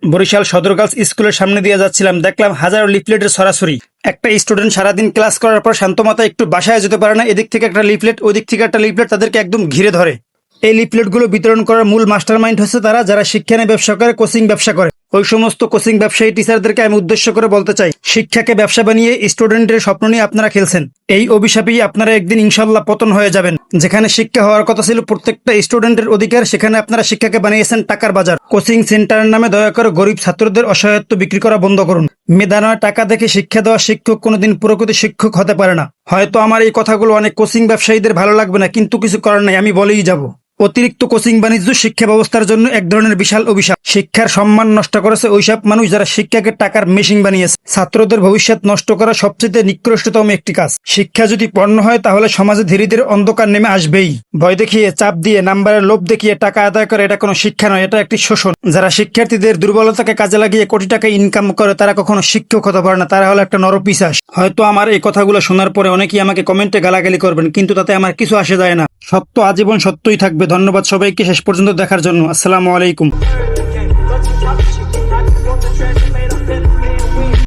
বরিশাল সদর গার্লস স্কুলের সামনে দিয়ে যাচ্ছিলাম, দেখলাম হাজারো লিফলেটের ছড়াছড়ি। একটা স্টুডেন্ট সারাদিন ক্লাস করার পর শান্ত মাথায় একটু বাসায় যেতে পারে না, এদিক থেকে একটা লিফলেট, ওই দিক থেকে একটা লিফলেট তাদেরকে একদম ঘিরে ধরে। এই লিফলেটগুলো বিতরণ করার মূল মাস্টারমাইন্ড হচ্ছে তারা, যারা শিক্ষা নিয়ে ব্যবসা করে, কোচিং ব্যবসা করে। ওই সমস্ত কোচিং ব্যবসায়ী টিচারদেরকে আমি উদ্দেশ্য করে বলতে চাই, শিক্ষাকে ব্যবসা বানিয়ে স্টুডেন্টের স্বপ্ন নিয়ে আপনারা খেলছেন। এই অভিশাপেই আপনারা একদিন ইনশাল্লাহ পতন হয়ে যাবেন। যেখানে শিক্ষা হওয়ার কথা ছিল প্রত্যেকটা স্টুডেন্টের অধিকার, সেখানে আপনারা শিক্ষাকে বানিয়েছেন টাকার বাজার। কোচিং সেন্টারের নামে দয়া করে গরিব ছাত্রদের অসহায়ত্ব বিক্রি করা বন্ধ করুন। মেধা নয় টাকা দেখে শিক্ষা দেওয়া শিক্ষক কোনোদিন প্রকৃত শিক্ষক হতে পারে না। হয়তো আমার এই কথাগুলো অনেক কোচিং ব্যবসায়ীদের ভালো লাগবে না, কিন্তু কিছু করার নাই, আমি বলেই যাব। অতিরিক্ত কোচিং বাণিজ্য শিক্ষা ব্যবস্থার জন্য এক ধরনের বিশাল অভিশাপ। শিক্ষার সম্মান নষ্ট করেছে ওইসব মানুষ যারা শিক্ষাকে টাকার মেশিন বানিয়েছে। ছাত্রদের ভবিষ্যৎ নষ্ট করা সবচেয়ে নিকৃষ্টতম একটি কাজ। শিক্ষা যদি পণ্য হয় তাহলে সমাজে ধীরে ধীরে অন্ধকার নেমে আসবেই। ভয় দেখিয়ে, চাপ দিয়ে, নাম্বারের লোভ দেখিয়ে টাকা আদায় করে এটা কোনো শিক্ষা নয়, এটা একটি শোষণ। যারা শিক্ষার্থীদের দুর্বলতাকে কাজে লাগিয়ে কোটি টাকা ইনকাম করে তারা কখনো শিক্ষক হতে পারে না, তারা হলো একটা নরপিশাচ। হয়তো আমার এই কথাগুলো শোনার পরে অনেকেই আমাকে কমেন্টে গালাগালি করবেন, কিন্তু তাতে আমার কিছু আসে যায় না। সত্য আজীবন সত্যই থাকবে। ধন্যবাদ সবাইকে শেষ পর্যন্ত দেখার জন্য। আসসালামু আলাইকুম।